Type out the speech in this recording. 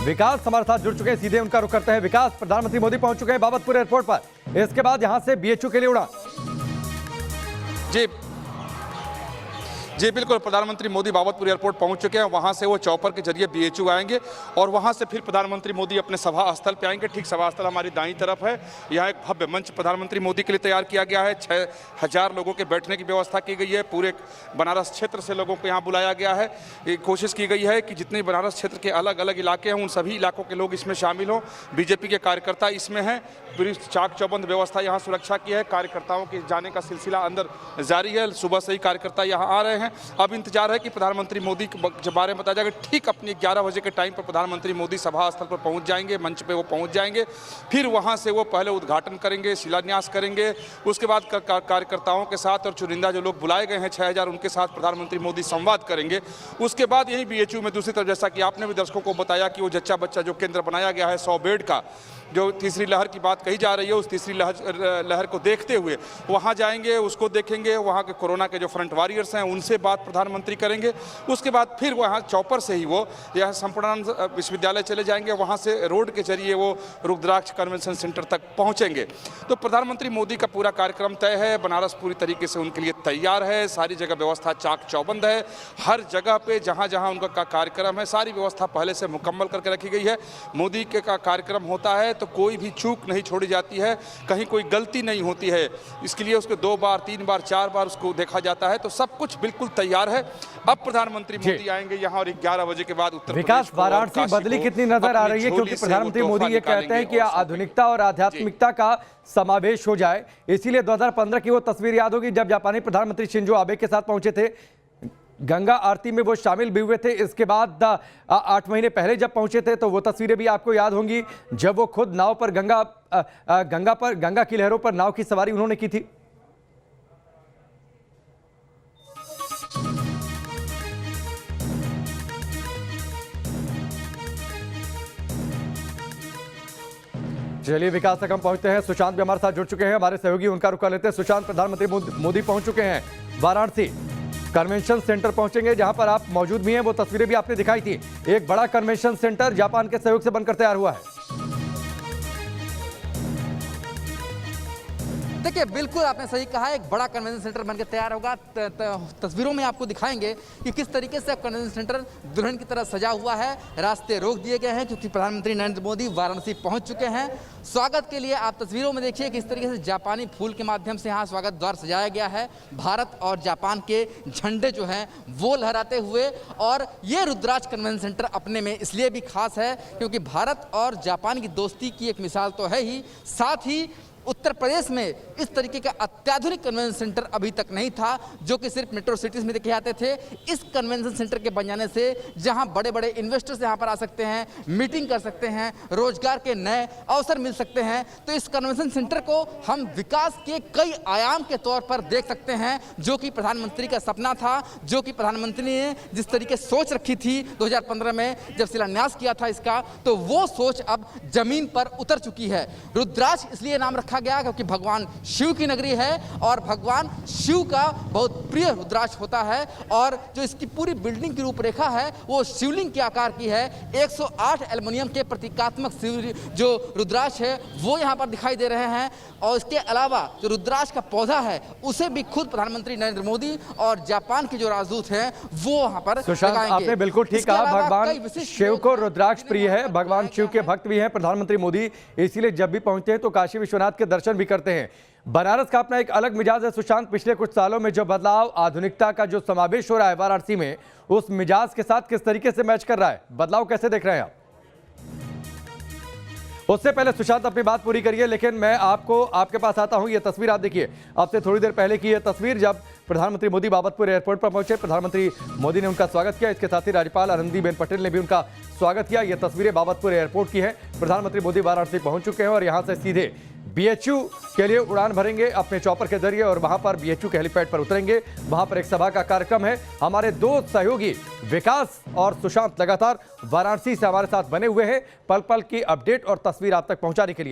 विकास हमारे साथ जुड़ चुके हैं, सीधे उनका रुख करते हैं। विकास, प्रधानमंत्री मोदी पहुंच चुके हैं बाबतपुर एयरपोर्ट पर, इसके बाद यहां से बीएचयू के लिए उड़ान। जी बिल्कुल, प्रधानमंत्री मोदी बाबतपुर एयरपोर्ट पहुंच चुके हैं। वहां से वो चॉपर के जरिए बीएचयू आएंगे और वहां से फिर प्रधानमंत्री मोदी अपने सभा स्थल पे आएंगे। ठीक सभा स्थल हमारी दाईं तरफ है। यहाँ एक भव्य मंच प्रधानमंत्री मोदी के लिए तैयार किया गया है। 6000 लोगों के बैठने की व्यवस्था की गई है। पूरे बनारस क्षेत्र से लोगों को यहाँ बुलाया गया है। कोशिश की गई है कि जितने बनारस क्षेत्र के अलग अलग इलाके हैं उन सभी इलाकों के लोग इसमें शामिल हों। बीजेपी के कार्यकर्ता इसमें हैं। पूरी चाक चौबंद व्यवस्था यहाँ सुरक्षा की है। कार्यकर्ताओं के जाने का सिलसिला अंदर जारी है। सुबह से ही कार्यकर्ता यहाँ आ रहे हैं। अब इंतजार है कि प्रधानमंत्री मोदी के बारे में बताया जाएगा। ठीक अपनी 11 बजे के टाइम पर प्रधानमंत्री मोदी सभा स्थल पर पहुंच जाएंगे, मंच पे वो पहुंच जाएंगे। फिर वहां से वो पहले उद्घाटन करेंगे, शिलान्यास करेंगे। उसके बाद कार्यकर्ताओं के साथ और चुनिंदा जो लोग बुलाए गए हैं 6000, उनके साथ प्रधानमंत्री मोदी संवाद करेंगे। उसके बाद यही बीएचयू में दूसरी तरफ, जैसा कि आपने भी दर्शकों को बताया कि वो जच्चा बच्चा जो केंद्र बनाया गया है 100 बेड का, जो तीसरी लहर की बात कही जा रही है, उस तीसरी लहर को देखते हुए वहां जाएंगे, उसको देखेंगे। वहां के कोरोना के जो फ्रंट वॉरियर्स हैं उनसे बात प्रधानमंत्री करेंगे। उसके बाद फिर वहां चौपर से ही वो यह संपूर्णानंद विश्वविद्यालय चले जाएंगे। वहां से रोड के जरिए वो रुद्राक्ष कन्वेंशन सेंटर तक पहुंचेंगे। तो प्रधानमंत्री मोदी का पूरा कार्यक्रम तय है। बनारस पूरी तरीके से उनके लिए तैयार है। सारी जगह व्यवस्था चाक चौबंद है। हर जगह पे जहां जहां उनका कार्यक्रम है सारी व्यवस्था पहले से मुकम्मल करके रखी गई है। मोदी के का कार्यक्रम होता है तो कोई भी चूक नहीं छोड़ी जाती है, कहीं कोई गलती नहीं होती है। इसके लिए उसको 2 बार 3 बार 4 बार उसको देखा जाता है। तो सब कुछ बिल्कुल तैयार है। अब प्रधानमंत्री मोदी आएंगे यहाँ और 11 बजे के बाद उत्तर विकास, वाराणसी बदली कितनी नजर आ रही है, क्योंकि प्रधानमंत्री मोदी ये कहते हैं कि आधुनिकता और आध्यात्मिकता का समावेश हो जाए। इसीलिए 2015 की वो तस्वीर याद होगी जब जापानी प्रधानमंत्री शिंजो आबे के साथ पहुंचे थे, गंगा आरती में वो शामिल भी हुए थे। इसके बाद 8 महीने पहले जब पहुंचे थे तो वो तस्वीरें भी आपको याद होंगी जब वो खुद नाव पर गंगा की लहरों पर नाव की सवारी उन्होंने की थी। चलिए विकास तक हम पहुंचते हैं। सुशांत भी हमारे साथ जुड़ चुके हैं, हमारे सहयोगी, उनका रुख कर लेते हैं। सुशांत, प्रधानमंत्री मोदी पहुंच चुके हैं वाराणसी कन्वेंशन सेंटर पहुंचेंगे, जहां पर आप मौजूद भी हैं। वो तस्वीरें भी आपने दिखाई थी। एक बड़ा कन्वेंशन सेंटर जापान के सहयोग से बनकर तैयार हुआ है। देखिए, बिल्कुल आपने सही कहा, एक बड़ा कन्वेंशन सेंटर बनकर तैयार होगा। तस्वीरों में आपको दिखाएंगे कि किस तरीके से कन्वेंशन सेंटर दुल्हन की तरह सजा हुआ है। रास्ते रोक दिए गए हैं क्योंकि प्रधानमंत्री नरेंद्र मोदी वाराणसी पहुंच चुके हैं। स्वागत के लिए आप तस्वीरों में देखिए किस तरीके से जापानी फूल के माध्यम से यहाँ स्वागत द्वार सजाया गया है। भारत और जापान के झंडे जो हैं वो लहराते हुए। और ये रुद्राक्ष कन्वेंशन सेंटर अपने में इसलिए भी खास है क्योंकि भारत और जापान की दोस्ती की एक मिसाल तो है ही, साथ ही उत्तर प्रदेश में इस तरीके का अत्याधुनिक कन्वेंशन सेंटर अभी तक नहीं था, जो कि सिर्फ मेट्रो सिटीज़ में देखे जाते थे। इस कन्वेंशन सेंटर के बन जाने से जहां बड़े बड़े इन्वेस्टर्स यहां पर आ सकते हैं, मीटिंग कर सकते हैं, रोजगार के नए अवसर मिल सकते हैं। तो इस कन्वेंशन सेंटर को हम विकास के कई आयाम के तौर पर देख सकते हैं, जो कि प्रधानमंत्री का सपना था, जो कि प्रधानमंत्री ने जिस तरीके सोच रखी थी 2015 में जब शिलान्यास किया था इसका, तो वो सोच अब जमीन पर उतर चुकी है। रुद्राक्ष इसलिए नाम रखा गया क्योंकि भगवान शिव की नगरी है और भगवान शिव का बहुत प्रिय रुद्राक्ष होता है। और जो इसकी पूरी बिल्डिंग की रूपरेखा है वो शिवलिंग के आकार की है। 108 एल्युमिनियम के प्रतीकात्मक जो रुद्राक्ष है वो यहाँ पर दिखाई दे रहे हैं। और इसके अलावा जो रुद्राक्ष का पौधा है उसे भी खुद प्रधानमंत्री नरेंद्र मोदी और जापान के जो राजदूत हैं वो वहां पर लगाएंगे। आपने बिल्कुल ठीक कहा, भगवान शिव को रुद्राक्ष प्रिय है, भगवान शिव के भक्त भी हैं प्रधानमंत्री मोदी, इसीलिए जब भी पहुंचते हैं तो काशी विश्वनाथ के दर्शन भी करते हैं। बनारस का अपना एक अलग मिजाज है सुशांत। पिछले कुछ सालों में जो बदलाव, आधुनिकता का जो समावेश हो रहा है वाराणसी में, उस मिजाज के साथ किस तरीके से मैच कर रहा है? बदलाव कैसे देख रहे हैं आप? उससे पहले सुशांत अपनी बात पूरी करिए, लेकिन मैं आपके पास आता हूं। ये तस्वीर आप देखिए, आपसे थोड़ी देर पहले की यह तस्वीर जब प्रधानमंत्री मोदी बाबतपुर एयरपोर्ट पर पहुंचे। प्रधानमंत्री मोदी ने उनका स्वागत किया, इसके साथ ही राज्यपाल आनंदीबेन पटेल ने भी उनका स्वागत किया। ये तस्वीरें बाबतपुर एयरपोर्ट की है। प्रधानमंत्री मोदी वाराणसी पहुंच चुके हैं और यहां से सीधे बीएचयू के लिए उड़ान भरेंगे अपने चॉपर के जरिए और वहां पर बीएचयू के हेलीपैड पर उतरेंगे। वहां पर एक सभा का कार्यक्रम है। हमारे 2 सहयोगी विकास और सुशांत लगातार वाराणसी से हमारे साथ बने हुए हैं पल पल की अपडेट और तस्वीर आप तक पहुंचाने के लिए।